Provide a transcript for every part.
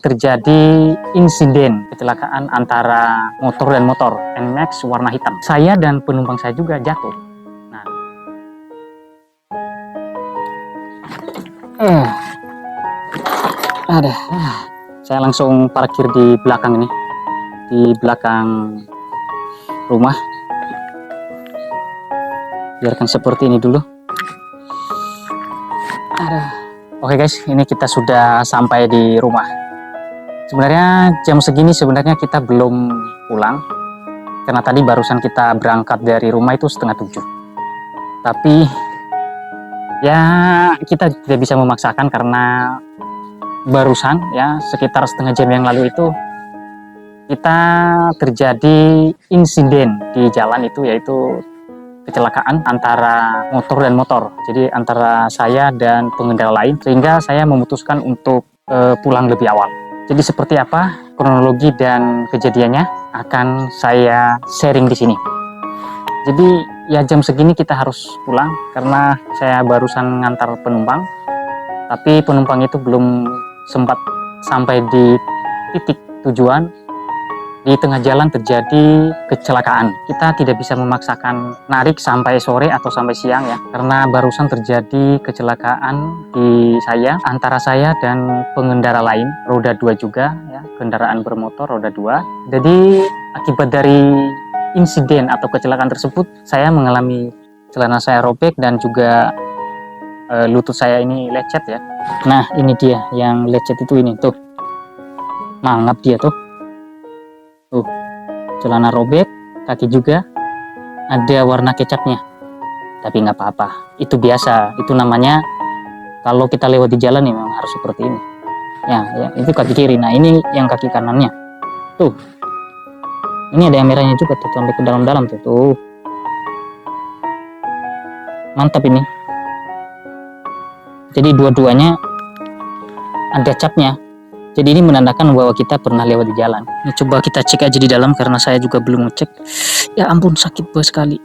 terjadi insiden kecelakaan antara motor dan motor NMAX warna hitam. Saya dan penumpang saya juga jatuh. Nah, saya langsung parkir di belakang ini, di belakang rumah. Biarkan seperti ini dulu. Oke guys, ini kita sudah sampai di rumah. Sebenarnya jam segini sebenarnya kita belum pulang, karena tadi barusan kita berangkat dari rumah itu 6:30. Tapi ya kita tidak bisa memaksakan karena barusan ya sekitar setengah jam yang lalu itu kita terjadi insiden di jalan itu, yaitu kecelakaan antara motor dan motor. Jadi antara saya dan pengendara lain, sehingga saya memutuskan untuk pulang lebih awal. Jadi seperti apa kronologi dan kejadiannya akan saya sharing di sini. Jadi ya jam segini kita harus pulang karena saya barusan ngantar penumpang, tapi penumpang itu belum sempat sampai di titik tujuan. Di tengah jalan terjadi kecelakaan. Kita tidak bisa memaksakan narik sampai sore atau sampai siang ya, karena barusan terjadi kecelakaan di antara saya dan pengendara lain, roda 2 juga ya, kendaraan bermotor roda 2. Jadi akibat dari insiden atau kecelakaan tersebut, saya mengalami celana saya robek dan juga lutut saya ini lecet ya. Nah ini dia yang lecet itu, ini tuh mangap dia tuh. Tuh, celana robek, kaki juga ada warna kecapnya. Tapi nggak apa-apa, itu biasa. Itu namanya kalau kita lewat di jalan nih memang harus seperti ini. Ya, itu kaki kiri. Nah ini yang kaki kanannya. Tuh, ini ada yang merahnya juga tuh, sampai ke dalam-dalam tuh. Tuh, mantap ini. Jadi dua-duanya ada capnya. Jadi ini menandakan bahwa kita pernah lewat di jalan. Ini coba kita cek aja di dalam karena saya juga belum ngecek. Ya ampun, sakit banget sekali.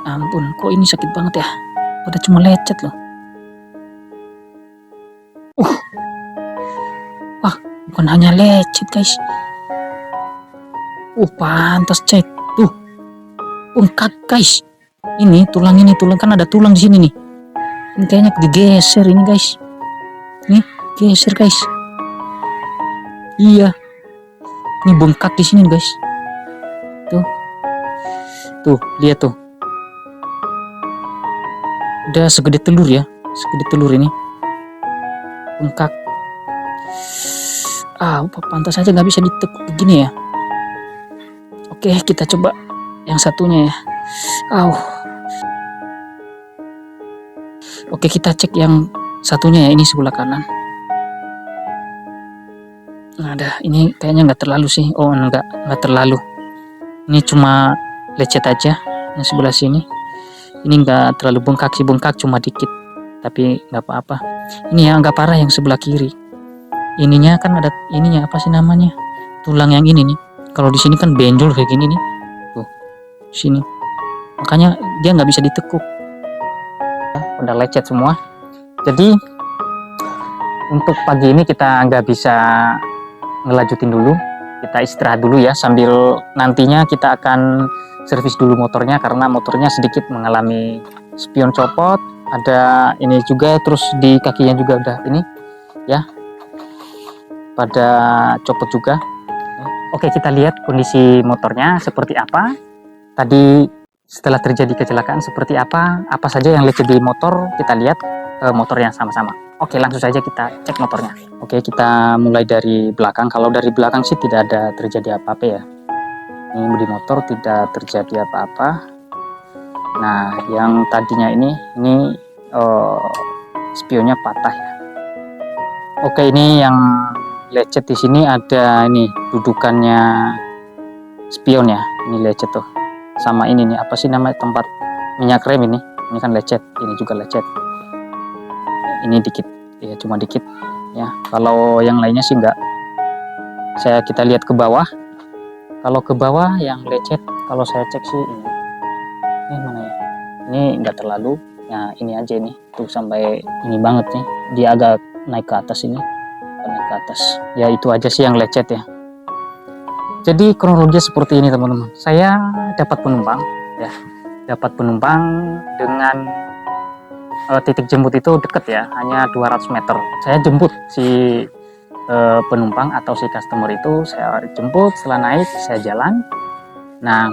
Ampun, kok ini sakit banget ya? Udah cuma lecet loh. Wah, bukan hanya lecet guys. Pantas cek. Tuh, bengkak guys. Ini tulang kan ada tulang di sini nih. Ini kayaknya digeser ini guys. Nih, geser guys. Iya, ini bengkak di sini guys. Tuh, lihat tuh. Udah segede telur ya, segede telur ini. Bengkak. Pantas aja nggak bisa ditekuk begini ya. Oke, kita coba yang satunya ya. Oke, kita cek yang satunya ya, ini sebelah kanan. Ini kayaknya nggak terlalu sih. Nggak terlalu. Ini cuma lecet aja yang sebelah sini. Ini nggak terlalu bengkak sih, bengkak cuma dikit, tapi nggak apa-apa. Ini yang nggak parah yang sebelah kiri. Ininya kan ada ininya, apa sih namanya, tulang yang ini nih. Kalau di sini kan benjol kayak gini nih. Tuh, sini. Makanya dia nggak bisa ditekuk. Udah lecet semua. Jadi untuk pagi ini kita nggak bisa ngelanjutin dulu, kita istirahat dulu ya, sambil nantinya kita akan servis dulu motornya karena motornya sedikit mengalami spion copot, ada ini juga, terus di kakinya juga udah ini ya pada copot juga. Oke, kita lihat kondisi motornya seperti apa tadi setelah terjadi kecelakaan, seperti apa saja yang lecet di motor. Kita lihat motor yang sama-sama. Oke, langsung saja kita cek motornya. Oke, kita mulai dari belakang. Kalau dari belakang sih tidak ada terjadi apa-apa ya. Ini di motor tidak terjadi apa-apa. Nah, yang tadinya ini spionnya patah ya. Oke, ini yang lecet di sini ada ini dudukannya spion ya. Ini lecet tuh. Sama ini nih, apa sih namanya, tempat minyak rem ini. Ini kan lecet, ini juga lecet. Ini dikit ya, cuma dikit ya. Kalau yang lainnya sih enggak. Kita lihat ke bawah. Kalau ke bawah yang lecet, kalau saya cek sih ini mana ya, ini enggak terlalu ya, ini aja nih tuh sampai ini banget nih, dia agak naik ke atas ini, naik ke atas. Ya itu aja sih yang lecet ya. Jadi kronologi seperti ini teman-teman. Saya dapat penumpang ya, dapat penumpang dengan titik jemput itu deket ya, hanya 200 meter. Saya jemput si penumpang atau si customer itu, saya jemput, setelah naik saya jalan. Nah,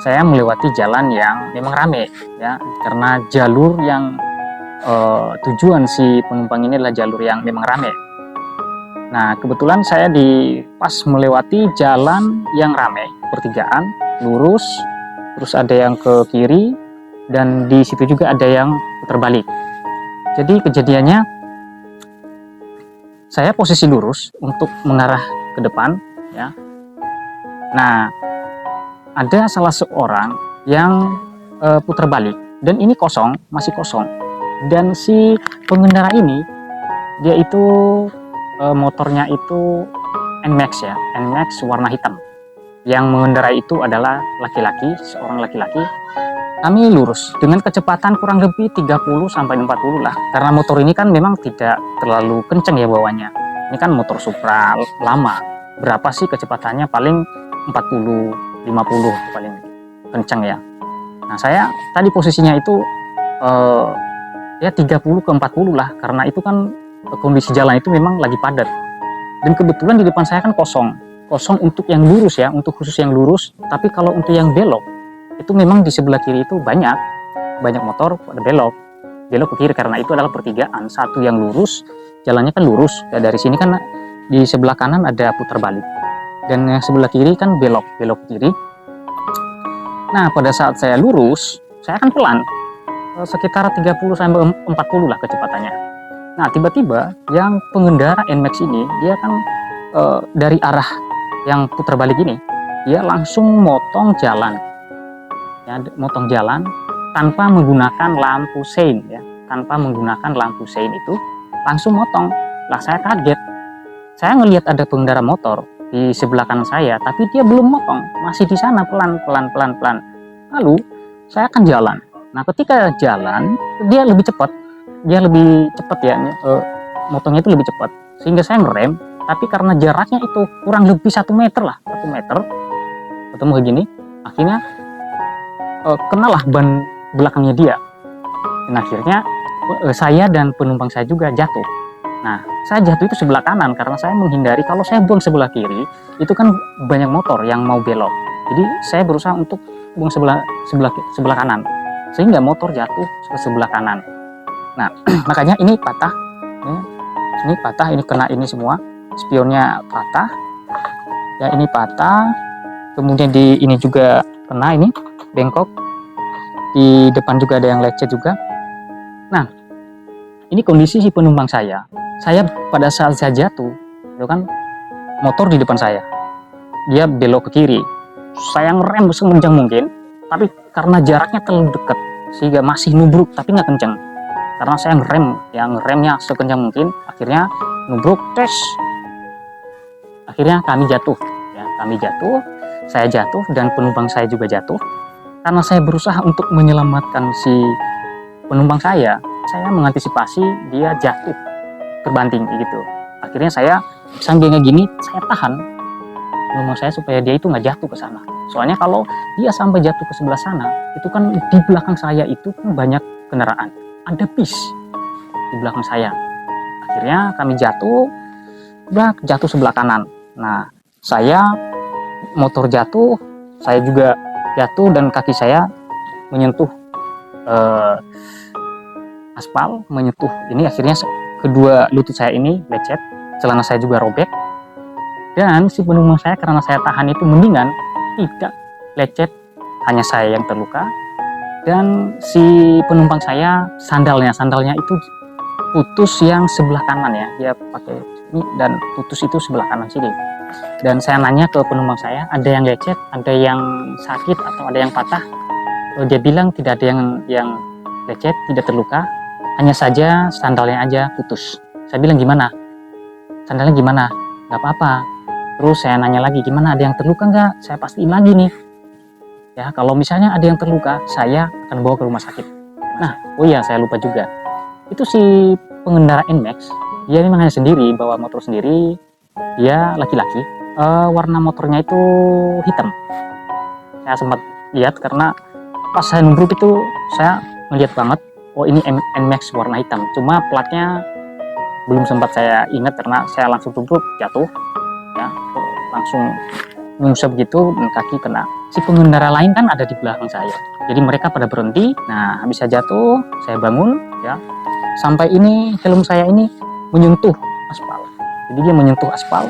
saya melewati jalan yang memang rame ya, karena jalur yang tujuan si penumpang ini adalah jalur yang memang rame. Nah, kebetulan saya pas melewati jalan yang rame, pertigaan, lurus, terus ada yang ke kiri, dan di situ juga ada yang putar balik. Jadi kejadiannya, saya posisi lurus untuk mengarah ke depan, ya. Nah, ada salah seorang yang putar balik, dan ini kosong, masih kosong. Dan si pengendara ini, dia itu motornya itu NMAX ya, NMAX warna hitam. Yang mengendarai itu adalah laki-laki, seorang laki-laki. Kami lurus dengan kecepatan kurang lebih 30 sampai 40 lah. Karena motor ini kan memang tidak terlalu kenceng ya bawanya. Ini kan motor Supra lama. Berapa sih kecepatannya? Paling 40, 50 paling kenceng ya. Nah, saya tadi posisinya itu ya 30 ke 40 lah, karena itu kan kondisi jalan itu memang lagi padat. Dan kebetulan di depan saya kan kosong untuk yang lurus ya, untuk khusus yang lurus. Tapi kalau untuk yang belok, itu memang di sebelah kiri itu banyak motor pada belok ke kiri, karena itu adalah pertigaan. Satu yang lurus, jalannya kan lurus. Ya, dari sini kan di sebelah kanan ada putar balik, dan yang sebelah kiri kan belok ke kiri. Nah, pada saat saya lurus, saya akan pelan, sekitar 30 sampai 40 lah kecepatannya. Nah, tiba-tiba yang pengendara NMAX ini, dia kan dari arah yang putar balik ini, dia langsung motong jalan. Ya, motong jalan tanpa menggunakan lampu sein ya, tanpa menggunakan lampu sein itu langsung motong. Lah, saya kaget. Saya ngelihat ada pengendara motor di sebelah kanan saya, tapi dia belum motong, masih di sana pelan. Lalu saya akan jalan. Nah, ketika jalan, dia lebih cepat ya, motongnya itu lebih cepat, sehingga saya ngerem. Tapi karena jaraknya itu kurang lebih 1 meter lah, 1 meter ketemu begini, akhirnya kenalah ban belakangnya dia, dan akhirnya saya dan penumpang saya juga jatuh. Nah, saya jatuh itu sebelah kanan karena saya menghindari. Kalau saya buang sebelah kiri, itu kan banyak motor yang mau belok, jadi saya berusaha untuk buang sebelah kanan, sehingga motor jatuh ke sebelah kanan. Nah, makanya ini patah, ini kena ini semua, spionnya patah ya, ini patah, kemudian di ini juga kena, ini bengkok, di depan juga ada yang lecet juga. Nah, ini kondisi si penumpang saya pada saat saya jatuh itu kan motor di depan saya, dia belok ke kiri, saya ngerem sekencang mungkin, tapi karena jaraknya terlalu dekat sehingga masih nubruk tapi nggak kencang. Karena saya ngeremnya sekencang mungkin, akhirnya nubruk, tes. Akhirnya kami jatuh ya, saya jatuh dan penumpang saya juga jatuh. Karena saya berusaha untuk menyelamatkan si penumpang saya mengantisipasi dia jatuh terbanting gitu. Akhirnya saya sambil gini, saya tahan penumpang saya supaya dia itu nggak jatuh ke sana. Soalnya kalau dia sampai jatuh ke sebelah sana, itu kan di belakang saya itu kan banyak kendaraan, ada bis di belakang saya. Akhirnya kami jatuh sebelah kanan. Nah, motor jatuh, saya juga jatuh, dan kaki saya menyentuh aspal, menyentuh ini, akhirnya kedua lutut saya ini lecet, celana saya juga robek. Dan si penumpang saya, karena saya tahan itu mendingan tidak lecet, hanya saya yang terluka. Dan si penumpang saya sandalnya itu putus yang sebelah kanan ya, dia pakai ini dan putus itu sebelah kanan sini. Dan saya nanya ke penumpang saya, ada yang lecet, ada yang sakit, atau ada yang patah? Dia bilang tidak ada yang lecet, tidak terluka, hanya saja sandalnya aja putus. Saya bilang, gimana? Sandalnya gimana? Gak apa-apa. Terus saya nanya lagi, gimana, ada yang terluka nggak? Saya pastiin lagi nih. Ya, kalau misalnya ada yang terluka, saya akan bawa ke rumah sakit. Nah, oh iya, saya lupa juga. Itu si pengendara NMAX, Dia memang hanya sendiri, bawa motor sendiri. Dia laki-laki. Warna motornya itu hitam. Saya sempat lihat karena pas saya nunggu itu saya melihat banget, oh ini NMAX warna hitam. Cuma platnya belum sempat saya ingat karena saya langsung tubruk, jatuh, ya, langsung nyungsep gitu, kaki kena. Si pengendara lain kan ada di belakang saya. Jadi mereka pada berhenti. Nah, habis saya jatuh, saya bangun, ya. Sampai ini helm saya ini menyentuh aspal. Jadi dia menyentuh aspal.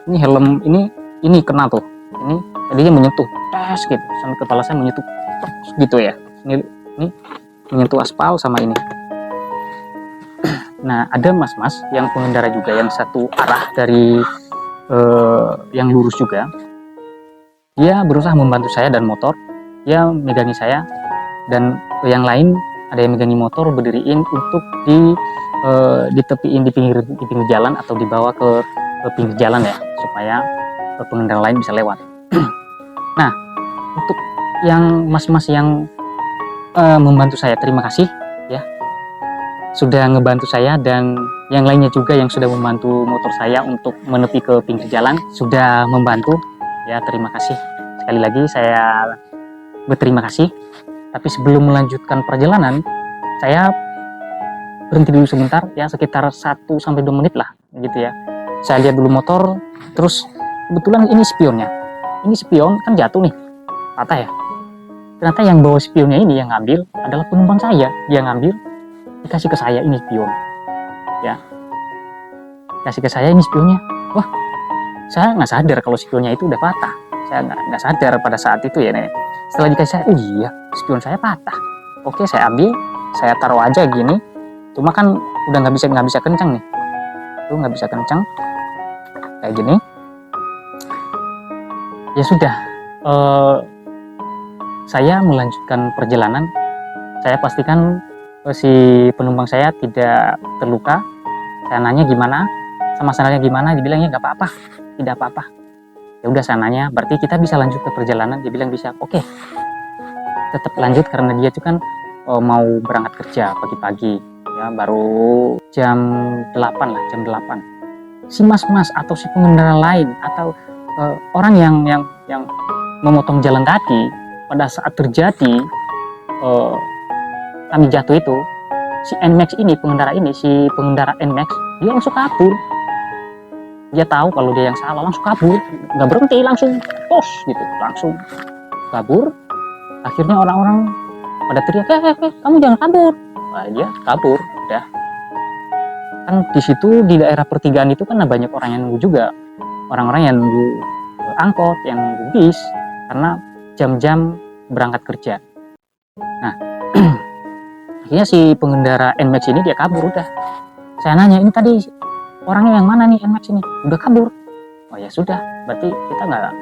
Ini helm ini kena tuh. Ini jadi dia menyentuh tes gitu sampai kepala saya menyentuh gitu ya. Ini menyentuh aspal sama ini. Nah, ada mas-mas yang pengendara juga yang satu arah dari yang lurus juga. Dia berusaha membantu saya dan motor. Dia megangi saya dan yang lain ada yang megangi motor berdiriin untuk ditepiin di pinggir jalan atau dibawa ke pinggir jalan ya supaya pengendara lain bisa lewat. Nah, untuk yang mas-mas yang membantu saya, terima kasih ya sudah ngebantu saya, dan yang lainnya juga yang sudah membantu motor saya untuk menepi ke pinggir jalan sudah membantu ya, terima kasih sekali lagi, saya berterima kasih. Tapi sebelum melanjutkan perjalanan, saya berhenti dulu sebentar ya, sekitar 1-2 menit lah gitu ya. Saya lihat dulu motor, terus kebetulan ini spionnya. Ini spion kan jatuh nih, patah ya. Ternyata yang bawa spionnya ini yang ngambil adalah penumpang saya. Dia ngambil, dikasih ke saya, ini spion. Ya, kasih ke saya ini spionnya. Wah, saya nggak sadar kalau spionnya itu udah patah. Saya nggak sadar pada saat itu ya, Nenek. Setelah dikasih saya, oh iya, spion saya patah. Oke, saya ambil, saya taruh aja gini. Cuma kan udah nggak bisa kencang nih. Tuh nggak bisa kencang. Kayak gini. Ya sudah, saya melanjutkan perjalanan. Saya pastikan si penumpang saya tidak terluka. Saya nanya gimana, sama sananya gimana, dibilangnya nggak apa-apa, tidak apa-apa. Ya udah, saya nanya, berarti kita bisa lanjut ke perjalanan? Dia bilang bisa. Oke, tetap lanjut karena dia itu kan mau berangkat kerja pagi-pagi. Ya, baru jam 8 lah, jam 8. Si mas-mas atau si pengendara lain atau orang yang memotong jalan tadi pada saat terjadi kami jatuh itu, si NMAX ini, pengendara NMAX, dia langsung kabur. Dia tahu kalau dia yang salah, langsung kabur, nggak berhenti, langsung tos gitu, langsung kabur. Akhirnya orang-orang pada teriak, kamu jangan kabur. Nah, dia kabur, udah. Kan di situ di daerah pertigaan itu kan banyak orang yang nunggu juga, orang-orang yang nunggu angkot, yang nunggu bis, karena jam-jam berangkat kerja. Nah, akhirnya si pengendara NMAX ini dia kabur udah. Saya nanya, ini tadi orangnya yang mana nih NMAX ini? Udah kabur. Oh ya sudah, berarti kita nggak.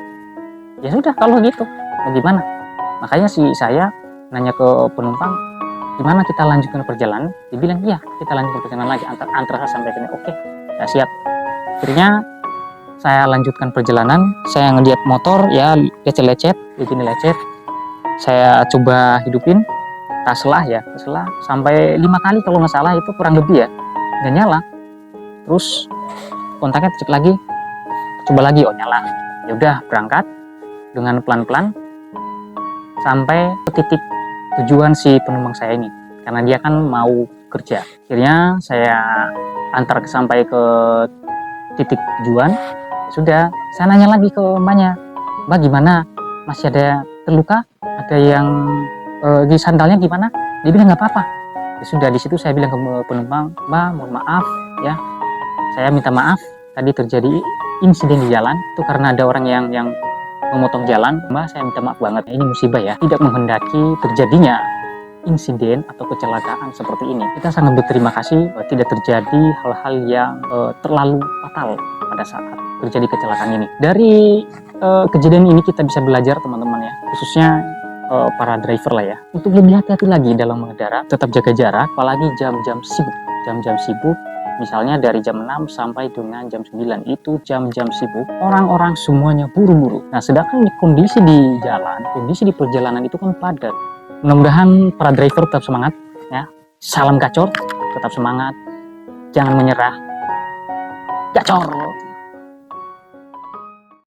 Ya sudah kalau gitu, mau gimana? Makanya saya nanya ke penumpang, gimana kita lanjutkan perjalanan? Dia bilang, iya kita lanjutkan perjalanan lagi, antar sampai sini. Oke, saya siap. Akhirnya saya lanjutkan perjalanan. Saya ngeliat motor ya lecet-lecet, begini lecet. Saya coba hidupin Tesla sampai 5 kali kalau nggak salah, itu kurang lebih ya, nggak nyala. Terus kontaknya cek lagi, coba lagi, oh nyala. Ya udah, berangkat dengan pelan-pelan sampai ke titik tujuan si penumpang saya ini, karena dia kan mau kerja. Akhirnya saya antar sampai ke titik tujuan. Sudah, saya nanya lagi ke mbaknya, mbak gimana, masih ada terluka, ada yang di sandalnya gimana? Dia bilang nggak apa-apa. Ya sudah, di situ saya bilang ke penumpang, mbak mohon maaf ya, saya minta maaf tadi terjadi insiden di jalan itu karena ada orang yang memotong jalan. Mbak, saya minta maaf banget, ini musibah ya, tidak menghendaki terjadinya insiden atau kecelakaan seperti ini. Kita sangat berterima kasih tidak terjadi hal-hal yang terlalu fatal pada saat terjadi kecelakaan ini. Dari kejadian ini kita bisa belajar teman-teman ya, khususnya para driver lah ya, untuk lebih hati-hati lagi dalam mengendara, tetap jaga jarak, apalagi jam-jam sibuk, misalnya dari jam 6 sampai dengan jam 9, itu jam-jam sibuk, orang-orang semuanya buru-buru. Nah, sedangkan kondisi di jalan, kondisi di perjalanan itu kan padat. Mudah-mudahan para driver tetap semangat ya, salam gacor, tetap semangat, jangan menyerah. Gacor.